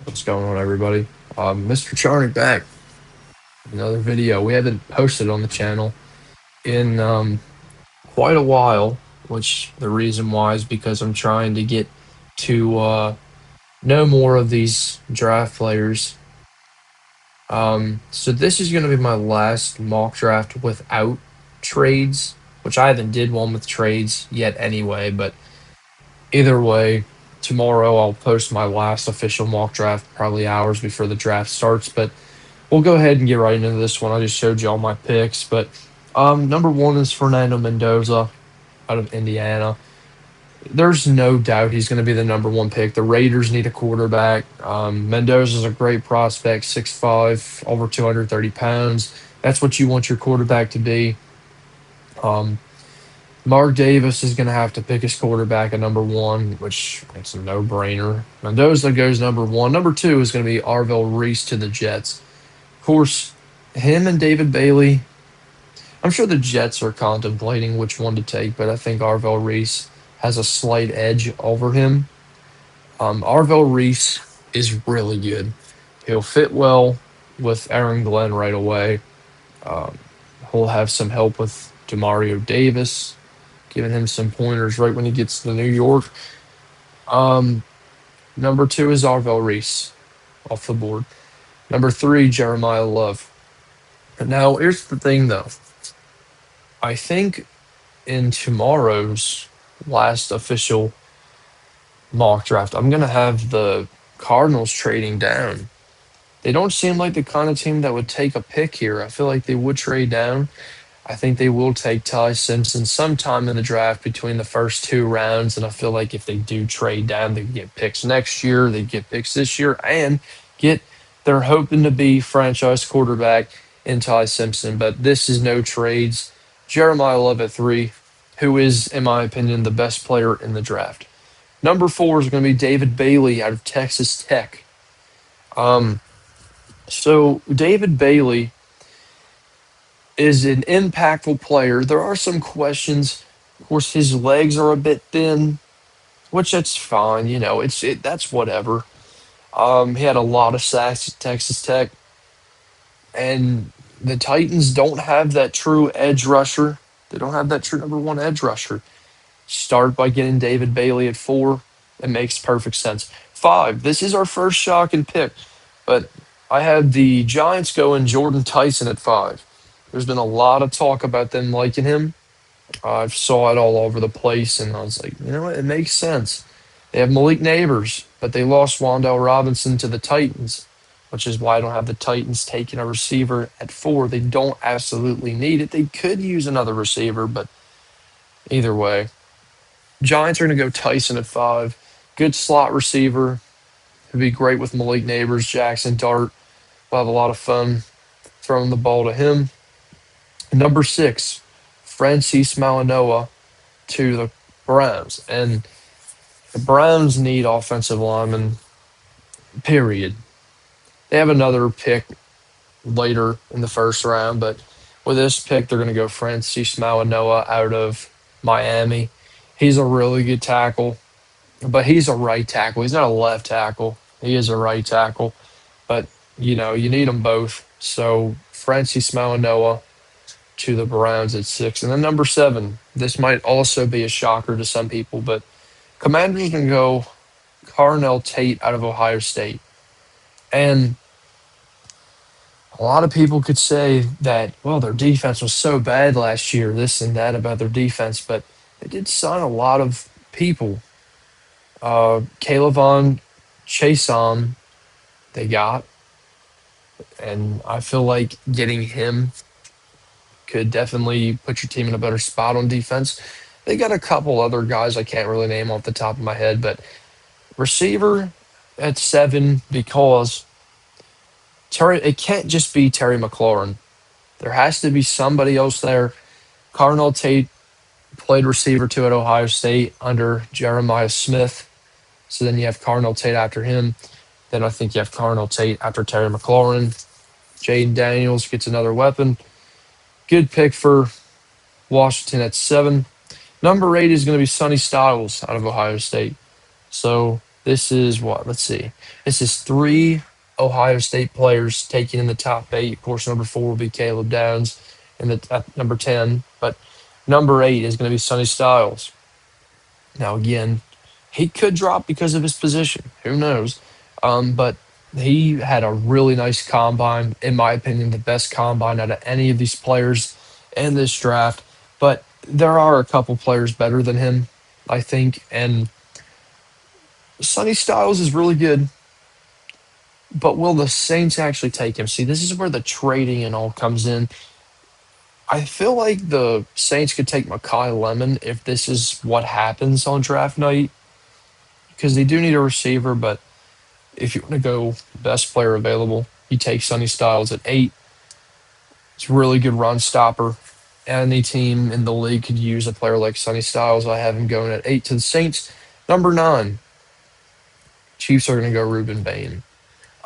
What's going on, everybody? Mr. Charnick back. Another video. We haven't posted on the channel in quite a while, which the reason why is because I'm trying to get to know more of these draft players. So this is going to be my last mock draft without trades, which I haven't did one with trades yet anyway, but either way, tomorrow I'll post my last official mock draft, probably hours before the draft starts, but we'll go ahead and get right into this one. I just showed you all my picks, but number one is Fernando Mendoza out of Indiana. There's no doubt he's going to be the number one pick. The Raiders need a quarterback. Mendoza's a great prospect, 6'5", over 230 pounds. That's what you want your quarterback to be. Um, Mark Davis is going to have to pick his quarterback at number one, which it's a no-brainer. Mendoza goes number one. Number two is going to be Arvell Reese to the Jets. Of course, him and David Bailey. I'm sure the Jets are contemplating which one to take, but I think Arvell Reese has a slight edge over him. Arvell Reese is really good. He'll fit well with Aaron Glenn right away. Um, he'll have some help with Demario Davis, giving him some pointers right when he gets to New York. Um, Number two is Arvell Reese off the board. Number three, Jeremiah Love. Now, here's the thing, though. I think in tomorrow's last official mock draft, I'm going to have the Cardinals trading down. They don't seem like the kind of team that would take a pick here. I feel like they would trade down. I think they will take Ty Simpson sometime in the draft between the first two rounds. And I feel like if they do trade down, they get picks next year, they get picks this year, and get they're hoping to be franchise quarterback in Ty Simpson. But this is no trades. Jeremiah Love at three, who is, in my opinion, the best player in the draft. Number four is going to be David Bailey out of Texas Tech. Um, so David Bailey is an impactful player. There are some questions. Of course, his legs are a bit thin, which that's fine. That's whatever. He had a lot of sacks at Texas Tech, and the Titans don't have that true edge rusher. They don't have that true number one edge rusher. Start by getting David Bailey at four. It makes perfect sense. Five. This is our first shocking pick, but I had the Giants going Jordan Tyson at five. There's been a lot of talk about them liking him. I saw it all over the place, and I was like, you know what? It makes sense. They have Malik Neighbors, but they lost Wandale Robinson to the Titans, which is why I don't have the Titans taking a receiver at four. They don't absolutely need it. They could use another receiver, but either way. Giants are going to go Tyson at five. Good slot receiver. He'd be great with Malik Neighbors, Jackson Dart. We'll have a lot of fun throwing the ball to him. Number six, Francis Malinois to the Browns. And the Browns need offensive linemen, period. They have another pick later in the first round, but with this pick, they're going to go Francis Malinois out of Miami. He's a really good tackle, but he's a right tackle. He's not a left tackle. He is a right tackle, but you need them both. So Francis Malinois to the Browns at six. And then number seven, this might also be a shocker to some people, but Commanders can go Carnell Tate out of Ohio State. And a lot of people could say that, well, their defense was so bad last year, this and that about their defense, but they did sign a lot of people. Caleb Chason, they got, and I feel like getting him could definitely put your team in a better spot on defense. They got a couple other guys I can't really name off the top of my head, but receiver at seven because it can't just be Terry McLaurin. There has to be somebody else there. Carnell Tate played receiver too at Ohio State under Jeremiah Smith. So then you have Carnell Tate after him. Then I think you have Carnell Tate after Terry McLaurin. Jaden Daniels gets another weapon. Good pick for Washington at seven. Number eight is going to be Sonny Styles out of Ohio State. So This is what? Let's see. This is three Ohio State players taken in the top eight. Of course, number four will be Caleb Downs, and number 10. But number eight is going to be Sonny Styles. Now, again, he could drop because of his position. Who knows? But he had a really nice combine, in my opinion, the best combine out of any of these players in this draft. But there are a couple players better than him, I think. And Sonny Styles is really good, but will the Saints actually take him? See, this is where the trading and all comes in. I feel like the Saints could take Makai Lemon if this is what happens on draft night, because they do need a receiver. But if you want to go best player available, you take Sonny Styles at 8. It's a really good run stopper. Any team in the league could use a player like Sonny Styles. I have him going at 8 to the Saints. Number 9, Chiefs are going to go Ruben Bain.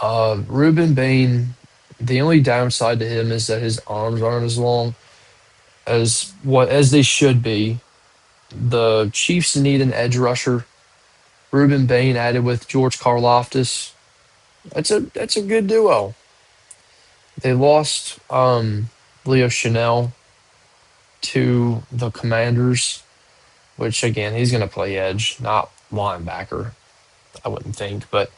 Ruben Bain, the only downside to him is that his arms aren't as long as they should be. The Chiefs need an edge rusher. Ruben Bain added with George Karlaftis. That's a good duo. They lost Leo Chanel to the Commanders, which again he's going to play edge, not linebacker. I wouldn't think, but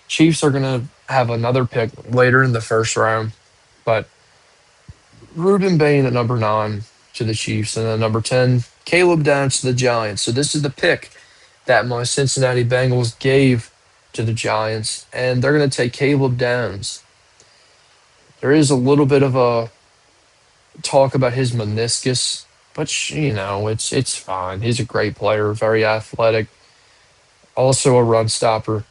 Chiefs are going to have another pick later in the first round. But Ruben Bain at number 9 to the Chiefs, and then number 10, Caleb Downs to the Giants. So this is the pick that my Cincinnati Bengals gave to the Giants, and they're going to take Caleb Downs. There is a little bit of a talk about his meniscus, but it's fine. He's a great player, very athletic, also a run stopper.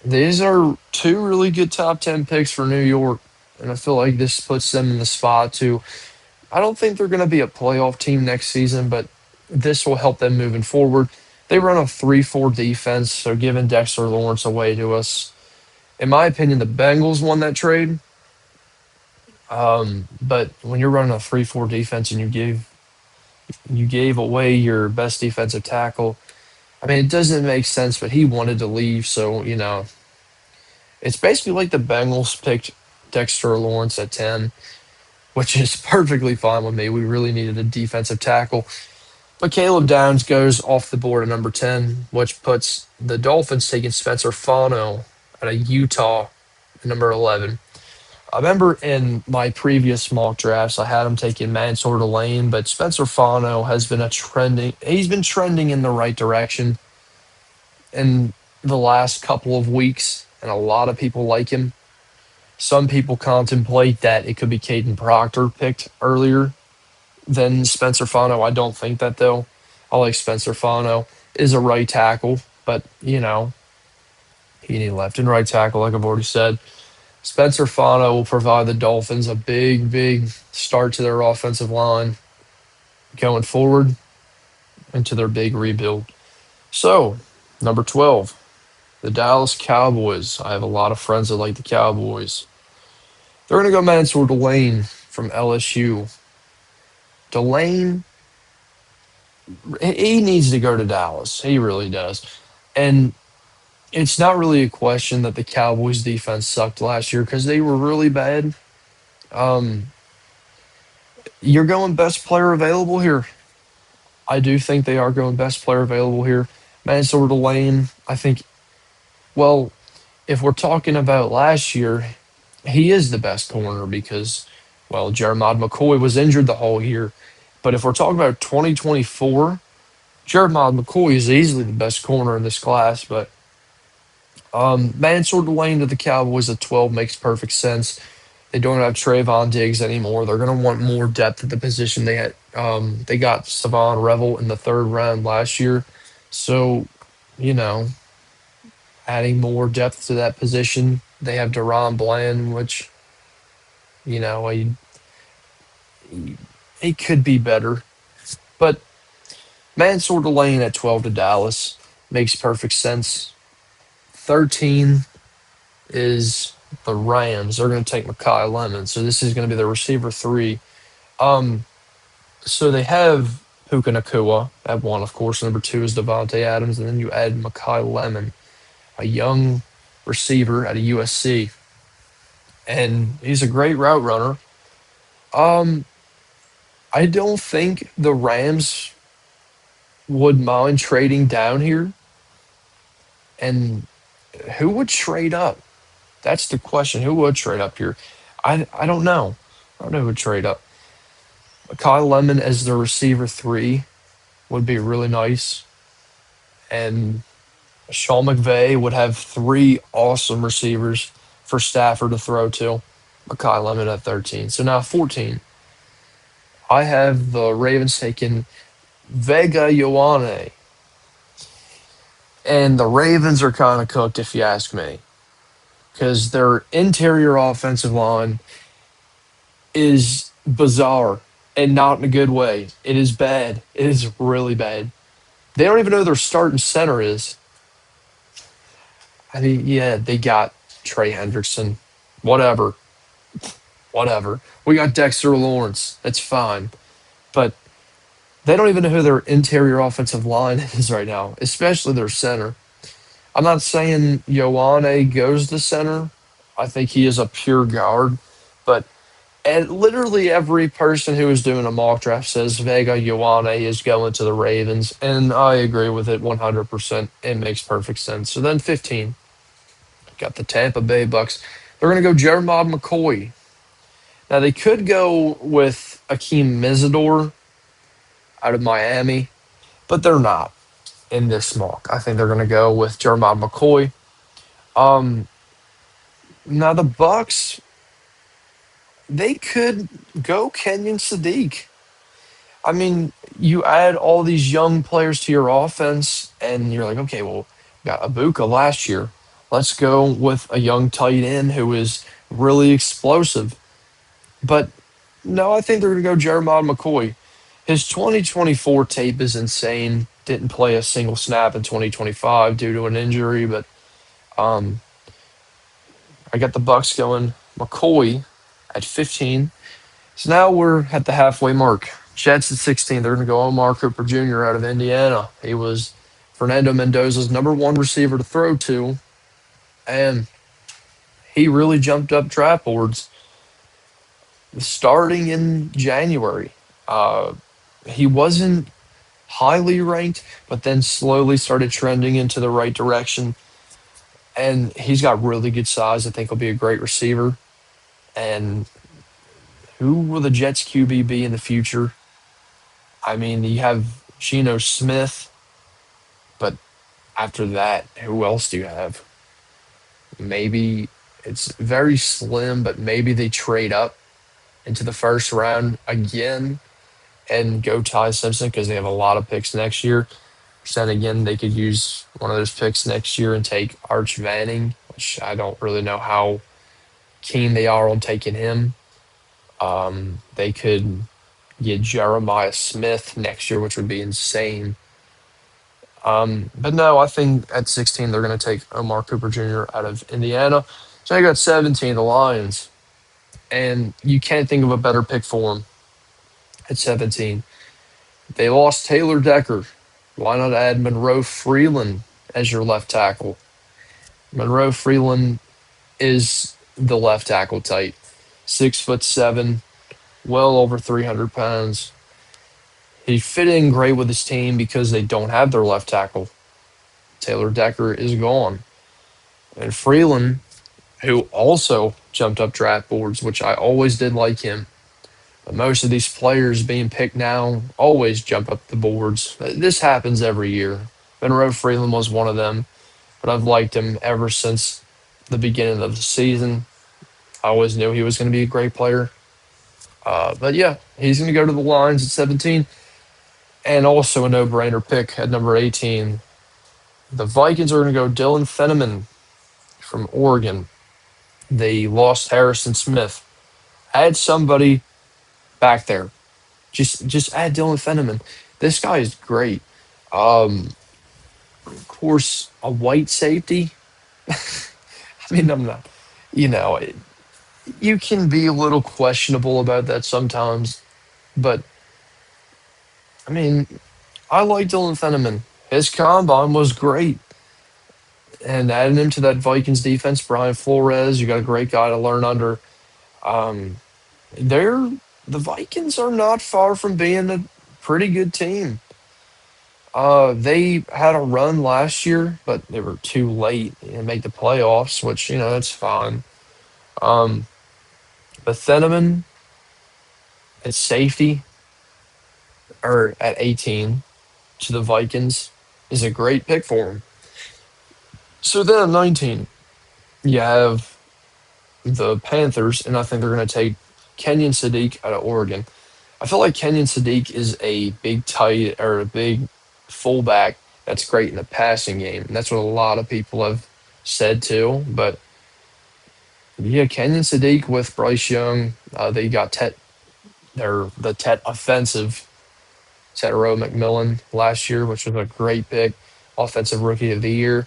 These are two really good top 10 picks for New York, and I feel like this puts them in the spot to. I don't think they're going to be a playoff team next season, but this will help them moving forward. They run a 3-4 defense, so giving Dexter Lawrence away to us. In my opinion, the Bengals won that trade. But when you're running a 3-4 defense and you gave away your best defensive tackle, I mean it doesn't make sense. But he wanted to leave, so it's basically like the Bengals picked Dexter Lawrence at 10, which is perfectly fine with me. We really needed a defensive tackle. But Caleb Downs goes off the board at number 10, which puts the Dolphins taking Spencer Fano out of Utah at number 11. I remember in my previous mock drafts, I had him taking Mansour Lane, but Spencer Fano he's been trending in the right direction in the last couple of weeks, and a lot of people like him. Some people contemplate that it could be Caden Proctor picked earlier than Spencer Fano. I don't think that though. I like Spencer Fano is a right tackle, but he need left and right tackle, like I've already said. Spencer Fano will provide the Dolphins a big, big start to their offensive line going forward into their big rebuild. So, number 12, the Dallas Cowboys. I have a lot of friends that like the Cowboys. They're going to go Mansour Delane from LSU. Delane, he needs to go to Dallas. He really does. And it's not really a question that the Cowboys defense sucked last year because they were really bad. Um, you're going best player available here. I do think they are going best player available here. Mansour Delane, I think, well, if we're talking about last year, he is the best corner because, well, Jeremiah McCoy was injured the whole year. But if we're talking about 2024, Jeremiah McCoy is easily the best corner in this class. But Mansour Delane to the Cowboys at 12 makes perfect sense. They don't have Trayvon Diggs anymore. They're going to want more depth at the position. They had they got Savon Revel in the third round last year, so you know adding more depth to that position. They have Deron Bland, which you know he could be better, but Mansour Delane at 12 to Dallas makes perfect sense. 13 is the Rams. They're going to take Makai Lemon, so this is going to be the receiver 3. Um, So they have Puka Nakua at 1, of course. Number 2 is Devontae Adams, and then you add Makai Lemon. a young receiver at a USC, and he's a great route runner. Um, I don't think the Rams would mind trading down here, and who would trade up? That's the question. Who would trade up here? I don't know. I don't know who would trade up. Kyle Lemon as the receiver three would be really nice, and Sean McVay would have three awesome receivers for Stafford to throw to. Kyle Lemon at 13. So now 14. I have the Ravens taking Vega Ioane. And the Ravens are kind of cooked, if you ask me, because their interior offensive line is bizarre and not in a good way. It is bad. It is really bad. They don't even know who their starting center is. I mean, yeah, they got Trey Hendrickson. Whatever. Whatever. We got Dexter Lawrence. That's fine. But they don't even know who their interior offensive line is right now, especially their center. I'm not saying Ioane goes to center. I think he is a pure guard. But and literally every person who is doing a mock draft says Vega Ioane is going to the Ravens. And I agree with it 100%. It makes perfect sense. So then 15, got the Tampa Bay Bucks. They're going to go Jeremiah McCoy. Now they could go with Akeem Mizador out of Miami, but they're not in this mock. I think they're going to go with Jeremiah McCoy. Um, Now the Bucks, they could go Kenyon Sadiq. I mean, you add all these young players to your offense, and you're like, okay, well, we got Abuka last year. Let's go with a young tight end who is really explosive. But no, I think they're going to go Jeremiah McCoy. His 2024 tape is insane. Didn't play a single snap in 2025 due to an injury, but um, I got the Bucks going McCoy at 15. So now we're at the halfway mark. Jets at 16. They're going to go Omar Cooper Jr. out of Indiana. He was Fernando Mendoza's number one receiver to throw to, and he really jumped up draft boards starting in January. Uh, he wasn't highly ranked, but then slowly started trending into the right direction. And he's got really good size. I think he'll be a great receiver. And who will the Jets QB be in the future? I mean, you have Geno Smith, but after that, who else do you have? Maybe it's very slim, but maybe they trade up into the first round again and go Ty Simpson because they have a lot of picks next year. Then again, they could use one of those picks next year and take Arch Manning, which I don't really know how keen they are on taking him. They could get Jeremiah Smith next year, which would be insane. But no, I think at 16 they're going to take Omar Cooper Jr. out of Indiana. So I got 17, the Lions, and you can't think of a better pick for them at 17. They lost Taylor Decker. Why not add Monroe Freeland as your left tackle? Monroe Freeland is the left tackle type. 6'7", well over 300 pounds. He fit in great with his team because they don't have their left tackle. Taylor Decker is gone. And Freeland, who also jumped up draft boards, which I always did like him. But most of these players being picked now always jump up the boards. This happens every year. Monroe Freeland was one of them, but I've liked him ever since the beginning of the season. I always knew he was going to be a great player. But yeah, he's going to go to the Lions at 17, and also a no-brainer pick at number 18. The Vikings are going to go Dylan Fenneman from Oregon. They lost Harrison Smith. Add somebody back there. Just add Dylan Fenneman. This guy is great. Of course, a white safety. I mean, I'm not. You know, you can be a little questionable about that sometimes, but I mean, I like Dylan Fenneman. His combine was great. and adding him to that Vikings defense, Brian Flores, you got a great guy to learn under. Um, they're the Vikings are not far from being a pretty good team. They had a run last year, but they were too late and make the playoffs, which that's fine. Um, but Theneman at safety or at 18 to the Vikings is a great pick for him. So then at 19, you have the Panthers, and I think they're going to take Kenyon Sadiq out of Oregon. I feel like Kenyon Sadiq is a big tight or a big fullback that's great in the passing game. And that's what a lot of people have said too. But yeah, Kenyon Sadiq with Bryce Young, they got the Tet offensive Tetero McMillan last year, which was a great pick, offensive rookie of the year.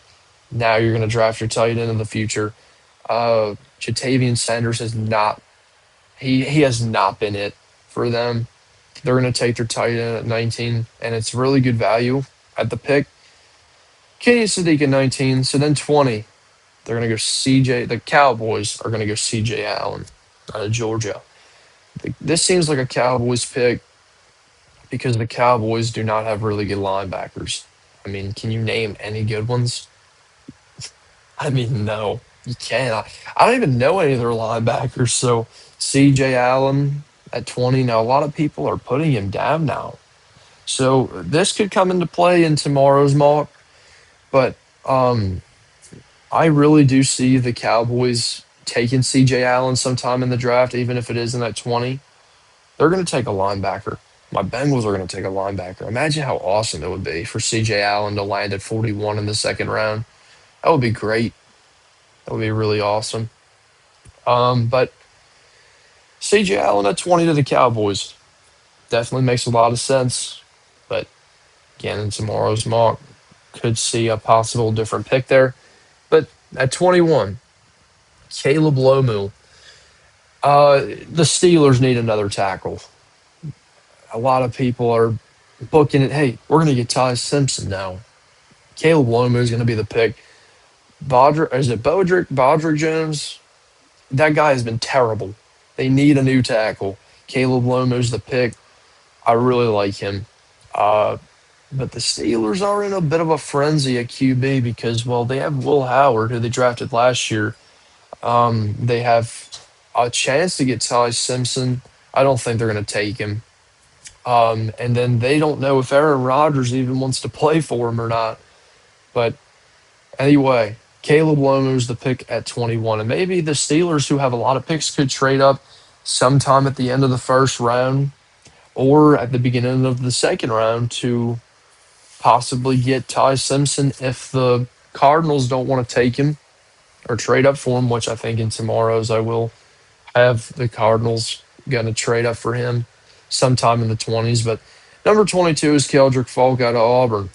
Now you're going to draft your tight end in the future. Jatavian Sanders has not he has not been it for them. They're going to take their tight end at 19, and it's really good value at the pick. Kenny Sadiq at 19. So then 20, they're going to go CJ. The Cowboys are going to go CJ Allen out of Georgia. This seems like a Cowboys pick because the Cowboys do not have really good linebackers. I mean, can you name any good ones? I mean, no, you can't. I don't even know any of their linebackers. So CJ Allen at 20. Now, a lot of people are putting him down now. So this could come into play in tomorrow's mock, but I really do see the Cowboys taking CJ Allen sometime in the draft, even if it isn't at 20. They're going to take a linebacker. My Bengals are going to take a linebacker. Imagine how awesome it would be for CJ Allen to land at 41 in the second round. That would be great. That would be really awesome. But CJ Allen at 20 to the Cowboys definitely makes a lot of sense. But again, in tomorrow's mock, could see a possible different pick there. But at 21, Caleb Lomu. The Steelers need another tackle. A lot of people are booking it. Hey, we're going to get Ty Simpson now. Caleb Lomu is going to be the pick. Bodrick Jones? That guy has been terrible. They need a new tackle. Caleb Lomu's the pick. I really like him. Uh, but the Steelers are in a bit of a frenzy at QB because, well, they have Will Howard, who they drafted last year. They have a chance to get Ty Simpson. I don't think they're going to take him. And then they don't know if Aaron Rodgers even wants to play for him or not. But anyway, Caleb Lomu's the pick at 21. And maybe the Steelers, who have a lot of picks, could trade up sometime at the end of the first round or at the beginning of the second round to possibly get Ty Simpson if the Cardinals don't want to take him or trade up for him, which I think in tomorrow's I will have the Cardinals going to trade up for him sometime in the 20s. But number 22 is Keldrick Falk out of Auburn.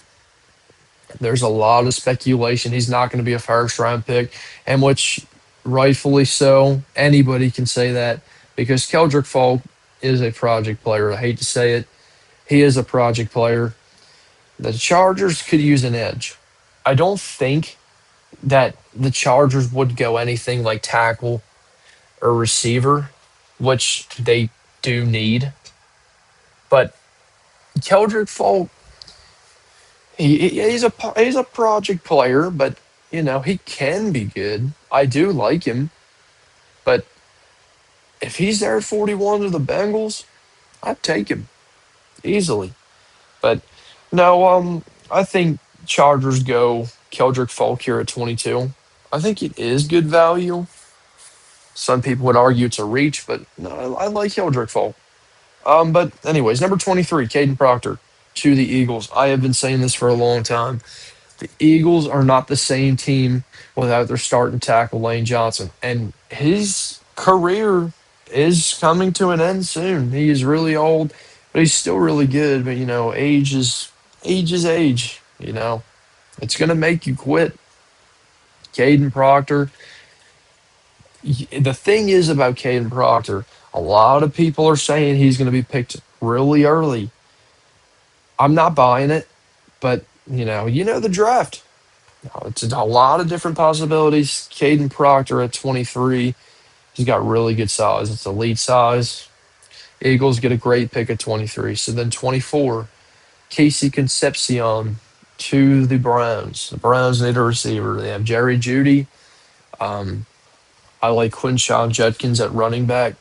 There's a lot of speculation he's not going to be a first round pick, and which rightfully so. Anybody can say that because Keldrick Falk is a project player. I hate to say it. He is a project player. The Chargers could use an edge. I don't think that the Chargers would go anything like tackle or receiver, which they do need. But Keldrick Falk, he's a project player, but he can be good. I do like him, but if he's there at 41 to the Bengals, I'd take him easily. But no, I think Chargers go Keldrick Falk here at 22. I think it is good value. Some people would argue it's a reach, but no, I like Keldrick Falk. But anyways, number 23, Caden Proctor to the Eagles. I have been saying this for a long time. The Eagles are not the same team without their starting tackle, Lane Johnson. And his career is coming to an end soon. He is really old, but he's still really good. But age is age. It's gonna make you quit. Caden Proctor. The thing is about Caden Proctor, a lot of people are saying he's going to be picked really early. I'm not buying it, but you know the draft. It's a lot of different possibilities. Caden Proctor at 23. He's got really good size. It's elite size. Eagles get a great pick at 23. So then 24, Casey Concepcion to the Browns. The Browns need a receiver. They have Jerry Judy. Um, I like Quinshawn Judkins at running back,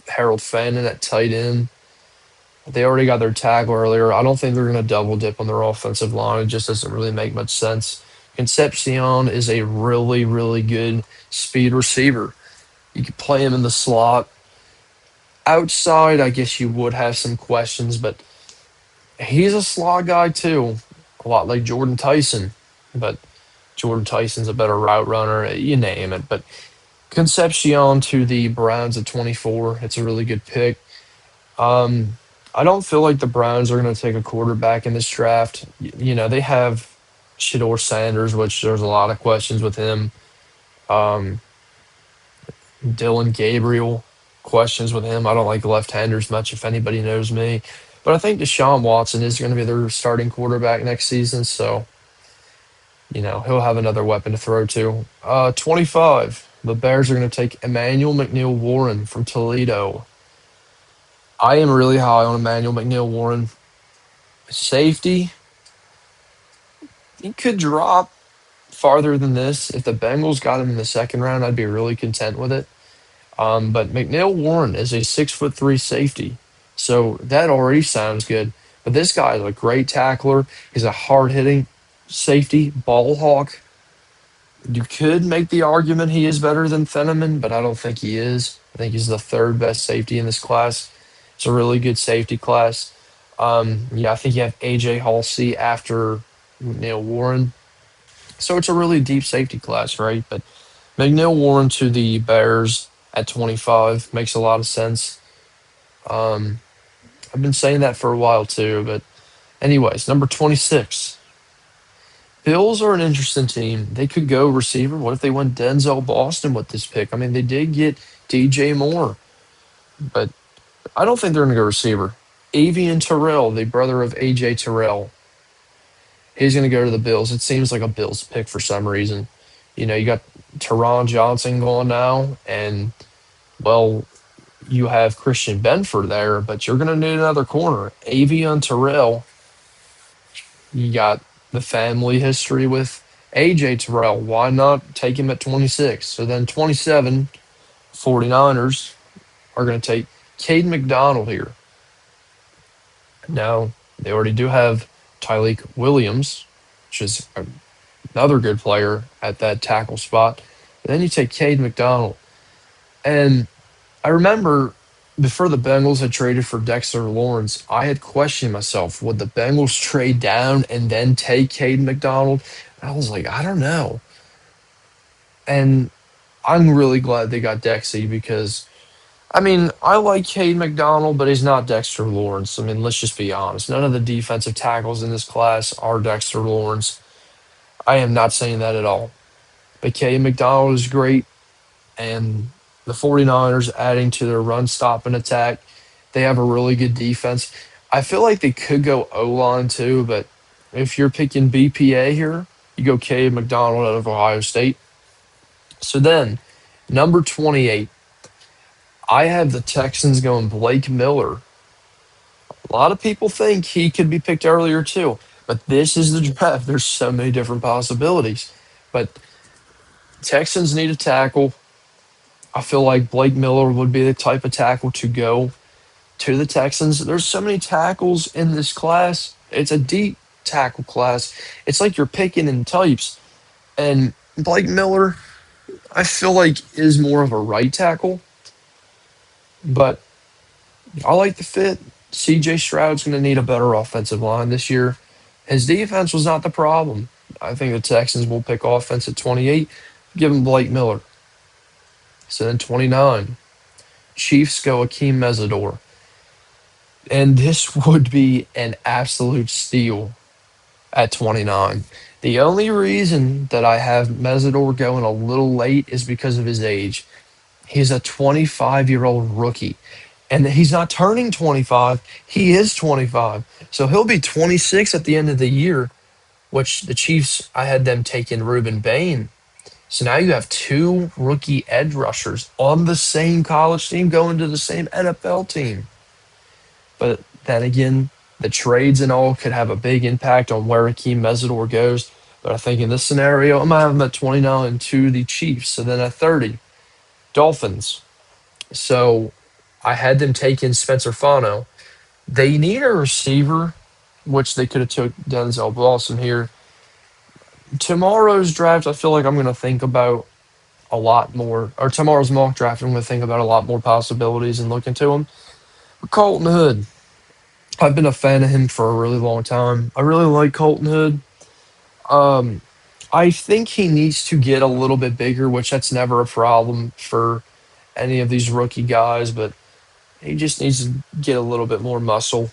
Harold Fannin at tight end. They already got their tackle earlier. I don't think they're going to double dip on their offensive line. It just doesn't really make much sense. Concepcion is a really, really good speed receiver. You could play him in the slot. Outside, I guess you would have some questions, but he's a slot guy too, a lot like Jordan Tyson. But Jordan Tyson's a better route runner, you name it. But Concepcion to the Browns at 24. It's a really good pick. Um, I don't feel like the Browns are going to take a quarterback in this draft. They have Shador Sanders, which there's a lot of questions with him. Um, Dylan Gabriel, questions with him. I don't like left-handers much, if anybody knows me. But I think Deshaun Watson is going to be their starting quarterback next season, so he'll have another weapon to throw to. 25. The Bears are going to take Emmanuel McNeil Warren from Toledo. I am really high on Emmanuel McNeil Warren. Safety, he could drop farther than this. If the Bengals got him in the second round, I'd be really content with it. But McNeil Warren is a 6'3" safety, so that already sounds good. But this guy is a great tackler. He's a hard hitting safety, ball hawk. You could make the argument he is better than Fenneman, but I don't think he is. I think he's the third best safety in this class. It's a really good safety class. Yeah, I think you have AJ Halsey after McNeil Warren. So it's a really deep safety class, right? But McNeil Warren to the Bears at 25 makes a lot of sense. Um, I've been saying that for a while too, but anyways, number 26. Bills are an interesting team. They could go receiver. What if they went Denzel Boston with this pick? I mean, they did get DJ Moore, but I don't think they're going to go receiver. Avian Terrell, the brother of AJ Terrell, he's going to go to the Bills. It seems like a Bills pick for some reason. You got Teron Johnson going now, and well, you have Christian Benford there, but you're going to need another corner. Avian Terrell, you got the family history with AJ Terrell. Why not take him at 26? So then 27, 49ers are going to take Cade McDonald here. Now, they already do have Tyleik Williams, which is another good player at that tackle spot. And then you take Cade McDonald. And I remember before the Bengals had traded for Dexter Lawrence, I had questioned myself, would the Bengals trade down and then take Cade McDonald? And I was like, I don't know. And I'm really glad they got Dexy because, I mean, I like Cade McDonald, but he's not Dexter Lawrence. I mean, let's just be honest. None of the defensive tackles in this class are Dexter Lawrence. I am not saying that at all. But Cade McDonald is great, and the 49ers adding to their run stop and attack. They have a really good defense. I feel like they could go O line too, but if you're picking BPA here, you go Cade McDonald out of Ohio State. So then, number 28, I have the Texans going Blake Miller. A lot of people think he could be picked earlier too, but this is the draft. There's so many different possibilities. But Texans need a tackle. I feel like Blake Miller would be the type of tackle to go to the Texans. There's so many tackles in this class. It's a deep tackle class. It's like you're picking in types. And Blake Miller, I feel like is more of a right tackle, but I like the fit. CJ Stroud's going to need a better offensive line this year. His defense was not the problem. I think the Texans will pick offense at 28, give him Blake Miller. So then 29, Chiefs go Akeem Mesidor. And this would be an absolute steal at 29. The only reason that I have Mesidor going a little late is because of his age. He's a 25-year-old rookie. And he's not turning 25. He is 25. So he'll be 26 at the end of the year. which the Chiefs, I had them taking Reuben Bain. So now you have two rookie edge rushers on the same college team going to the same NFL team. But then again, the trades and all could have a big impact on where Akeem Mesidor goes. But I think in this scenario, I'm gonna have him at 29 to the Chiefs. So then at 30, Dolphins. So I had them take in Spencer Fano. They need a receiver, which they could have took Denzel Blossom here. Tomorrow's draft, I feel like I'm gonna think about a lot more, or tomorrow's mock draft, I'm gonna think about a lot more possibilities and look into them. Colton Hood. I've been a fan of him for a really long time. I really like Colton Hood. Um, I think he needs to get a little bit bigger, which that's never a problem for any of these rookie guys, but he just needs to get a little bit more muscle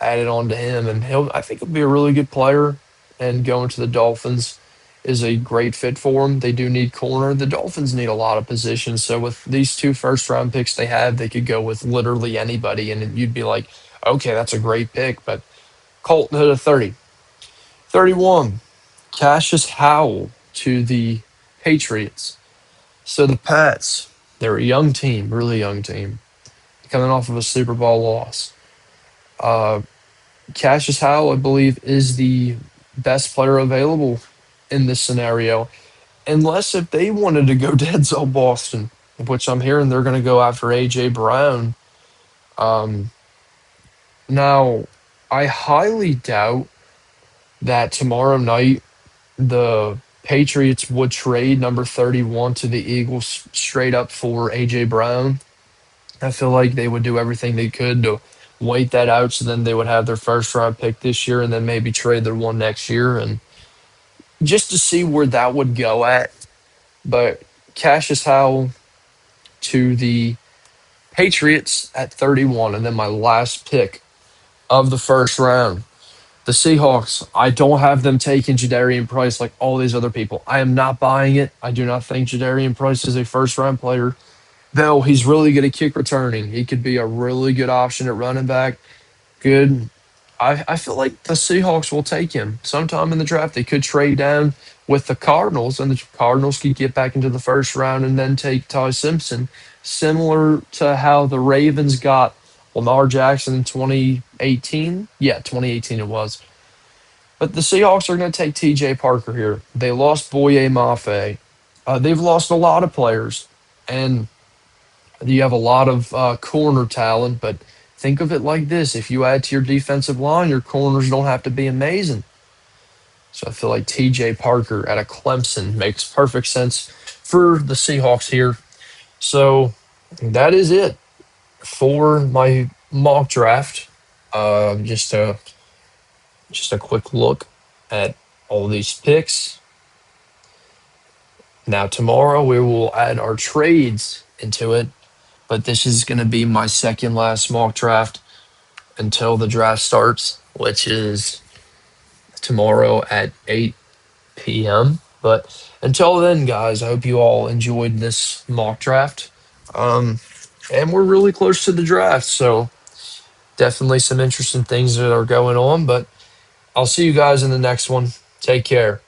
added on to him, and I think he'll be a really good player. And going to the Dolphins is a great fit for him. They do need corner. The Dolphins need a lot of positions. So with these two first round picks they have, they could go with literally anybody, and you'd be like, okay, that's a great pick. But Colton Hood at 30. 31, Cassius Howell to the Patriots. So the Pats, they're a young team, really young team, coming off of a Super Bowl loss. Uh, Cassius Howell, I believe, is the best player available in this scenario, unless if they wanted to go Denzel Boston, which I'm hearing they're going to go after AJ Brown. Um, Now, I highly doubt that tomorrow night the Patriots would trade number 31 to the Eagles straight up for AJ Brown. I feel like they would do everything they could to wait that out so then they would have their first round pick this year and then maybe trade their one next year and just to see where that would go at. But Cassius Howell to the Patriots at 31, and then my last pick of the first round. The Seahawks, I don't have them taking Jadarian Price like all these other people. I am not buying it. I do not think Jadarian Price is a first round player, though he's really good at kick returning. He could be a really good option at running back. Good. I feel like the Seahawks will take him sometime in the draft. They could trade down with the Cardinals, and the Cardinals could get back into the first round and then take Ty Simpson, similar to how the Ravens got Lamar Jackson in 2018. Yeah, 2018 it was. But the Seahawks are going to take T.J. Parker here. They lost Boye Mafe. They've lost a lot of players, and you have a lot of corner talent. But think of it like this: if you add to your defensive line, your corners don't have to be amazing. So I feel like T.J. Parker at a Clemson makes perfect sense for the Seahawks here. So that is it for my mock draft. Uh, just a just a quick look at all these picks. Now, tomorrow we will add our trades into it, but this is going to be my second last mock draft until the draft starts, which is tomorrow at 8 p.m. But until then, guys, I hope you all enjoyed this mock draft. Um, and we're really close to the draft, so definitely some interesting things that are going on. But I'll see you guys in the next one. Take care.